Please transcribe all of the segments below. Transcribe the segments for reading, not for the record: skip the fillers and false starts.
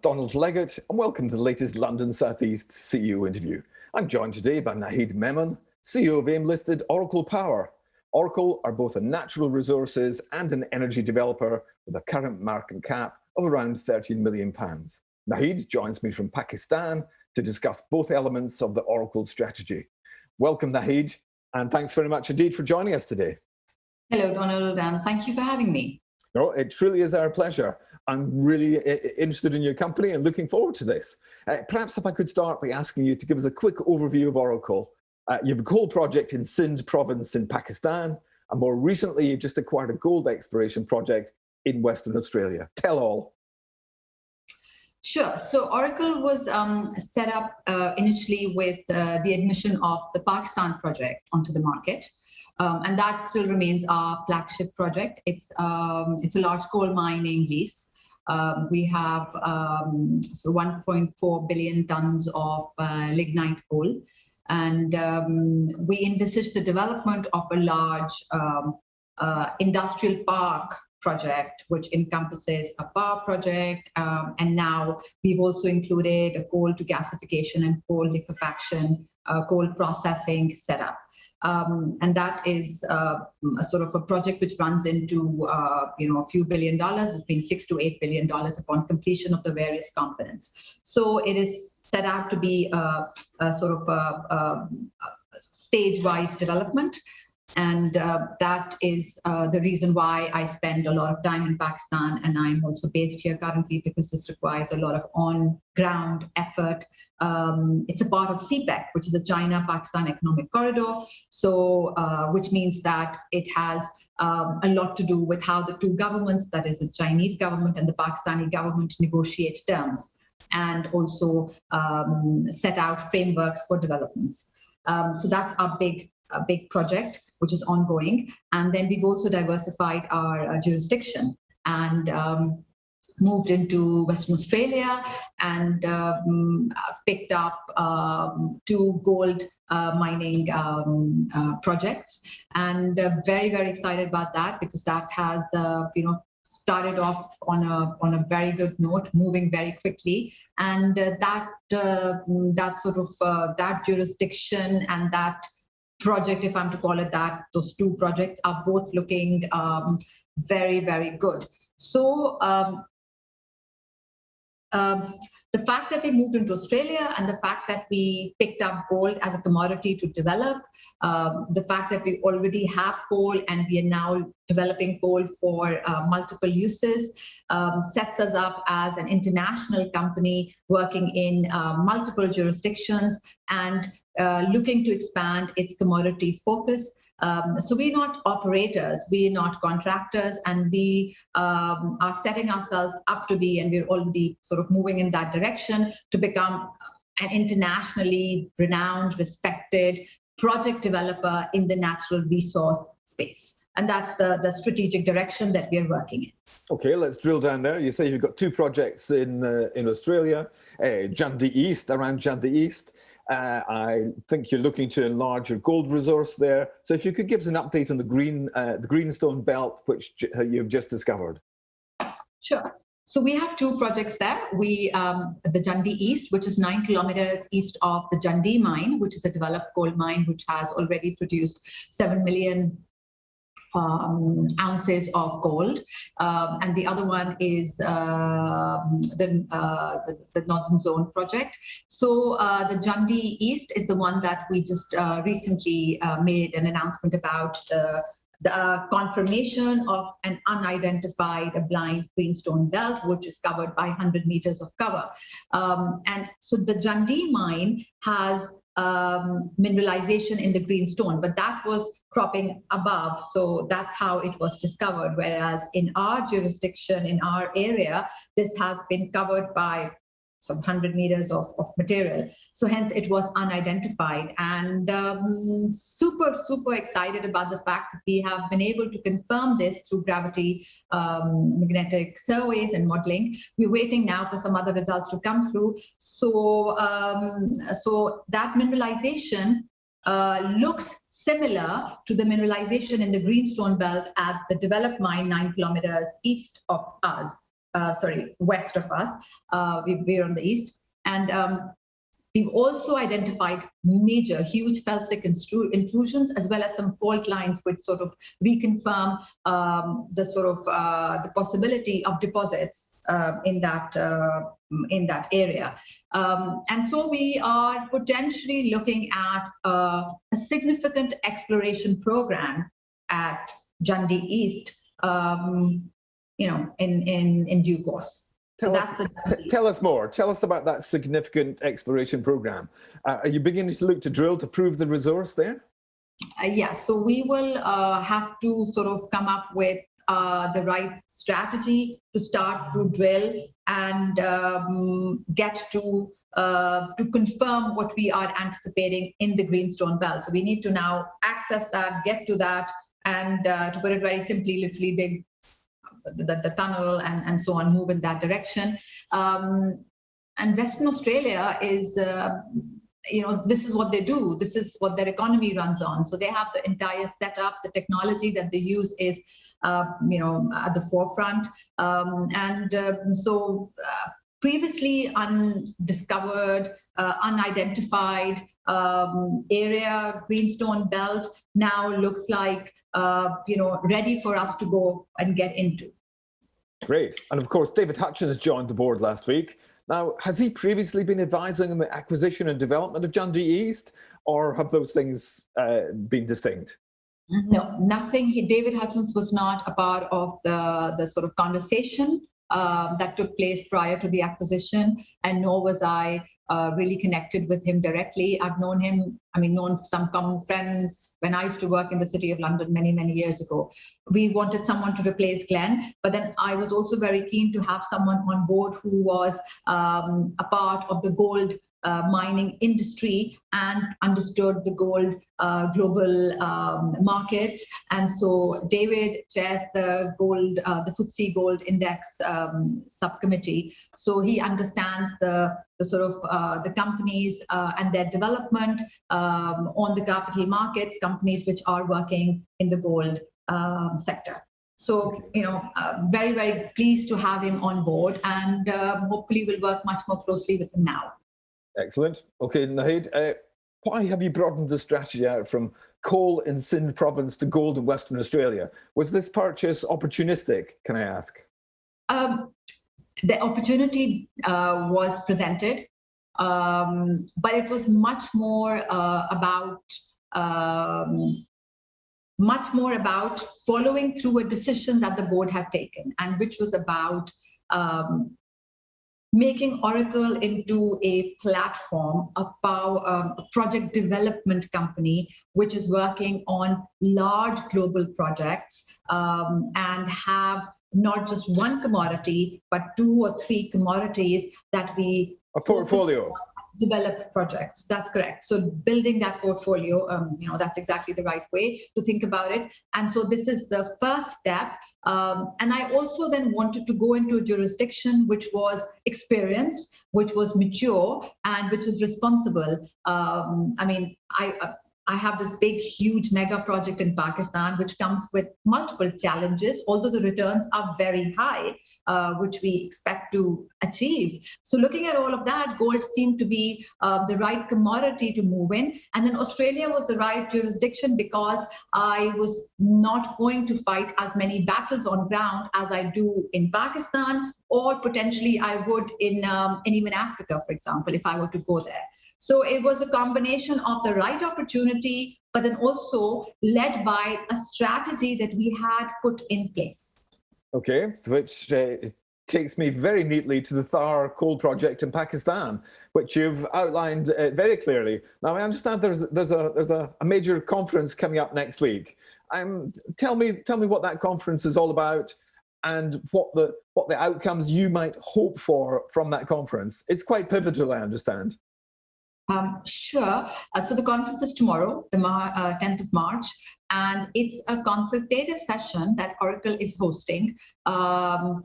Donald Leggett, and welcome to the latest London South East CEO interview. I'm joined today by Naheed Memon, CEO of AIM-listed Oracle Power. Oracle are both a natural resources and an energy developer with a current market cap of around £13 million. Naheed joins me from Pakistan to discuss both elements of the Oracle strategy. Welcome, Naheed, and thanks very much indeed for joining us today. Hello, Donald, and thank you for having me. No, it truly is our pleasure. I'm really interested in your company and looking forward to this. Perhaps if I could start by asking you to give us a quick overview of Oracle. You have a coal project in Sindh Province in Pakistan, and more recently you've just acquired a gold exploration project in Western Australia. Tell all. Sure. So Oracle was set up initially with the admission of the Pakistan project onto the market. And that still remains our flagship project. It's a large coal mining lease. We have 1.4 billion tons of lignite coal. And we envisage the development of a large industrial park project, which encompasses a power project. And now we've also included a coal to gasification and coal liquefaction, coal processing setup. And that is sort of a project which runs into a few $1 billion, between $6 to $8 billion upon completion of the various components. So it is set out to be a sort of a stage-wise development. And that is the reason why I spend a lot of time in Pakistan, and I'm also based here currently because this requires a lot of on-ground effort. It's a part of CPEC, which is the China-Pakistan Economic Corridor, so which means that it has a lot to do with how the two governments, that is the Chinese government and the Pakistani government, negotiate terms and also set out frameworks for developments. So that's a big project which is ongoing. And then we've also diversified our jurisdiction and moved into Western Australia and picked up 2 gold mining projects. And very, very excited about that because that has, started off on a very good note, moving very quickly. And that jurisdiction and that project, if I'm to call it that, those 2 projects are both looking very, very good. So the fact that we moved into Australia and the fact that we picked up gold as a commodity to develop, the fact that we already have coal and we are now developing coal for multiple uses, sets us up as an international company working in multiple jurisdictions and looking to expand its commodity focus. So we're not operators, we're not contractors, and we are setting ourselves up to be, and we're already sort of moving in that direction to become an internationally renowned, respected project developer in the natural resource space. And that's the strategic direction that we're working in. Okay, let's drill down there. You say you've got 2 projects in Australia, Jundee East, around Jundee East. I think you're looking to enlarge your gold resource there. So if you could give us an update on the Greenstone belt, which you've just discovered. Sure. So we have 2 projects there. The Jundee East, which is 9 kilometers east of the Jundee mine, which is a developed gold mine, which has already produced 7 million ounces of gold, and the other one is the Northern Zone project. So the Jundee East is the one that we just recently made an announcement about, the confirmation of an unidentified blind greenstone belt, which is covered by 100 meters of cover. And so the Jundee mine has mineralization in the greenstone, but that was cropping above, so that's how it was discovered. Whereas in our jurisdiction, in our area, this has been covered by some 100 meters of material. So hence it was unidentified, and super excited about the fact that we have been able to confirm this through gravity magnetic surveys and modeling. We're waiting now for some other results to come through. So so that mineralization looks similar to the mineralization in the Greenstone belt at the developed mine 9 kilometers east of us. west of us. We're on the east. And we've also identified major, huge felsic intrusions, as well as some fault lines which sort of reconfirm the possibility of deposits in that area. And so we are potentially looking at a significant exploration program at Jundee East, in due course. Tell us more. Tell us about that significant exploration program. Are you beginning to look to drill to prove the resource there? Yes. So we will have to sort of come up with the right strategy to start to drill and get to confirm what we are anticipating in the Greenstone belt. So we need to now access that, get to that, and to put it very simply, literally dig the tunnel and so on, move in that direction. And Western Australia is, this is what they do. This is what their economy runs on. So they have the entire setup. The technology that they use is, at the forefront. So previously undiscovered, unidentified area, Greenstone belt, now looks like, ready for us to go and get into. Great. And of course, David Hutchins joined the board last week. Now, has he previously been advising on the acquisition and development of Jundee East, or have those things been distinct? No, nothing. David Hutchins was not a part of the sort of conversation that took place prior to the acquisition, and nor was I really connected with him directly. I've known him, known some common friends when I used to work in the City of London many, many years ago. We wanted someone to replace Glenn, but then I was also very keen to have someone on board who was a part of the gold mining industry and understood the gold global markets. And so David chairs the FTSE Gold Index subcommittee. So he understands the sort of the companies and their development on the capital markets, companies which are working in the gold sector. So, very, very pleased to have him on board, and hopefully we'll work much more closely with him now. Excellent. Okay, Naheed, why have you broadened the strategy out from coal in Sindh Province to gold in Western Australia? Was this purchase opportunistic, can I ask? The opportunity was presented, but it was much more about following through a decision that the board had taken, and which was about making Oracle into a platform, a project development company, which is working on large global projects and have not just one commodity, but 2 or 3 commodities that we a portfolio. Develop projects. That's correct. So building that portfolio, that's exactly the right way to think about it. And so this is the first step. And I also then wanted to go into a jurisdiction which was experienced, which was mature, and which is responsible. I have this big, huge mega project in Pakistan, which comes with multiple challenges, although the returns are very high, which we expect to achieve. So looking at all of that, gold seemed to be the right commodity to move in. And then Australia was the right jurisdiction because I was not going to fight as many battles on ground as I do in Pakistan, or potentially I would in even Africa, for example, if I were to go there. So it was a combination of the right opportunity, but then also led by a strategy that we had put in place. Okay, which takes me very neatly to the Thar Coal Project in Pakistan, which you've outlined very clearly. Now, I understand there's a major conference coming up next week. Tell me what that conference is all about, and what the outcomes you might hope for from that conference. It's quite pivotal, I understand. Sure. So the conference is tomorrow, the 10th of March, and it's a consultative session that Oracle is hosting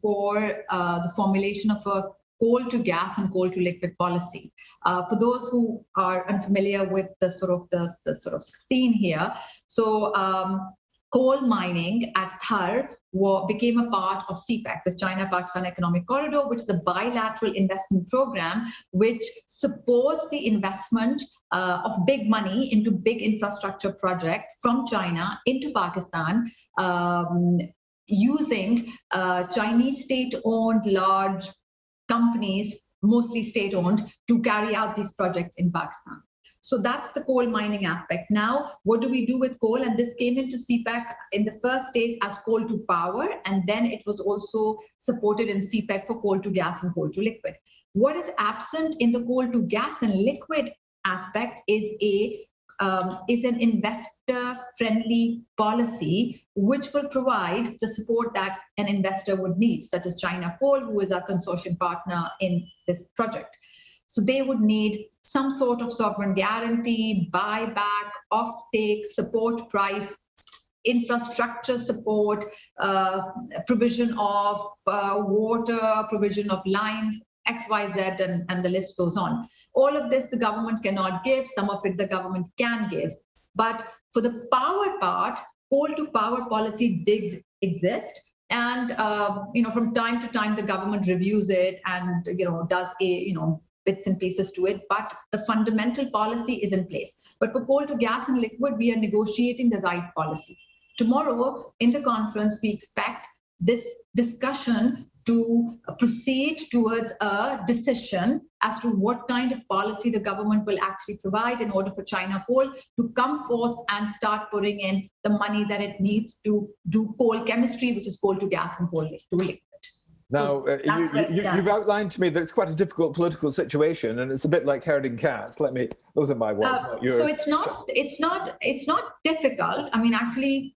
for the formulation of a coal to gas and coal to liquid policy. For those who are unfamiliar with the sort of scene here, so coal mining at Thar became a part of CPEC, the China-Pakistan Economic Corridor, which is a bilateral investment program which supports the investment of big money into big infrastructure projects from China into Pakistan, using Chinese state-owned large companies, mostly state-owned, to carry out these projects in Pakistan. So that's the coal mining aspect. Now, what do we do with coal? And this came into CPEC in the first stage as coal to power, and then it was also supported in CPEC for coal to gas and coal to liquid. What is absent in the coal to gas and liquid aspect is an investor-friendly policy which will provide the support that an investor would need, such as China Coal, who is our consortium partner in this project. So they would need some sort of sovereign guarantee, buyback, offtake, support price, infrastructure support, provision of water, provision of lines, XYZ, and the list goes on. All of this the government cannot give, some of it the government can give. But for the power part, coal to power policy did exist. And from time to time, the government reviews it and does bits and pieces to it, but the fundamental policy is in place. But for coal to gas and liquid, we are negotiating the right policy. Tomorrow in the conference, we expect this discussion to proceed towards a decision as to what kind of policy the government will actually provide in order for China Coal to come forth and start putting in the money that it needs to do coal chemistry, which is coal to gas and coal to liquid. Now, you've outlined to me that it's quite a difficult political situation, and it's a bit like herding cats. Those are my words, not yours. So it's not difficult. I mean, actually,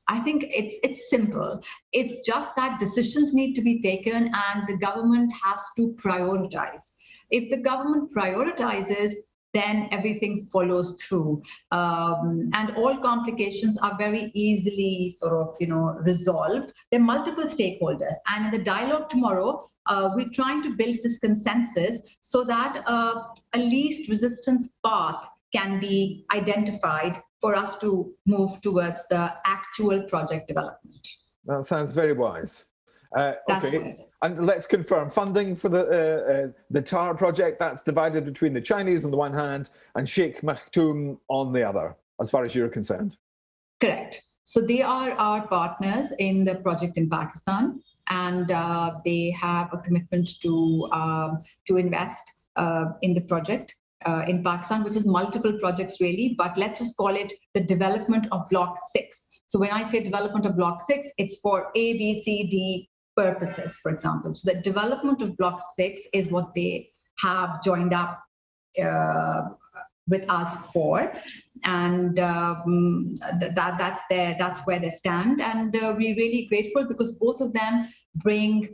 I think it's simple. It's just that decisions need to be taken, and the government has to prioritize. If the government prioritizes, then everything follows through. And all complications are very easily resolved. There are multiple stakeholders. And in the dialogue tomorrow, we're trying to build this consensus so that a least resistance path can be identified for us to move towards the actual project development. That sounds very wise. That's okay, what it is. And let's confirm funding for the Thar project. That's divided between the Chinese on the one hand and Sheikh Maktoum on the other, as far as you're concerned. Correct. So they are our partners in the project in Pakistan, and they have a commitment to invest in the project in Pakistan, which is multiple projects really. But let's just call it the development of Block 6. So when I say development of Block 6, it's for A, B, C, D purposes, for example. So the development of Block 6 is what they have joined up with us for, and that's where they stand. And we're really grateful because both of them bring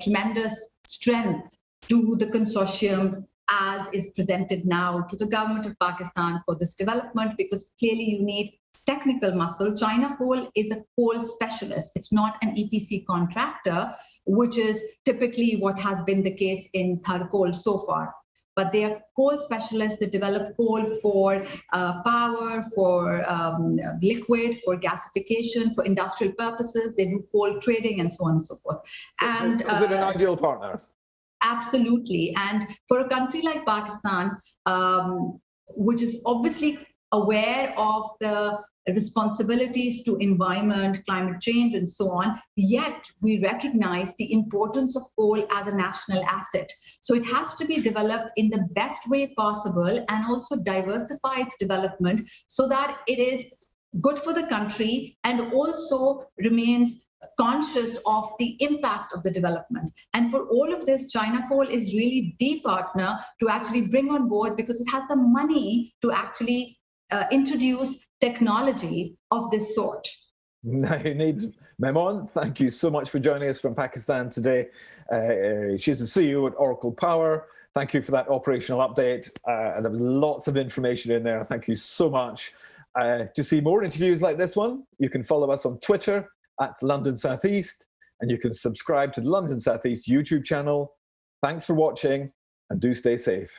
tremendous strength to the consortium as is presented now to the government of Pakistan for this development, because clearly you need technical muscle. China Coal is a coal specialist. It's not an EPC contractor, which is typically what has been the case in Thar Coal so far. But they are coal specialists that develop coal for power, for liquid, for gasification, for industrial purposes. They do coal trading and so on and so forth. And is it an ideal partner? Absolutely. And for a country like Pakistan, which is obviously aware of the responsibilities to environment, climate change, and so on, yet we recognize the importance of coal as a national asset. So it has to be developed in the best way possible and also diversify its development so that it is good for the country and also remains conscious of the impact of the development. And for all of this, China Coal is really the partner to actually bring on board, because it has the money to actually introduce technology of this sort. Naheed Memon, thank you so much for joining us from Pakistan today. She's the CEO at Oracle Power. Thank you for that operational update. And there was lots of information in there. Thank you so much. To see more interviews like this one, you can follow us on Twitter at London Southeast, and you can subscribe to the London Southeast YouTube channel. Thanks for watching, and do stay safe.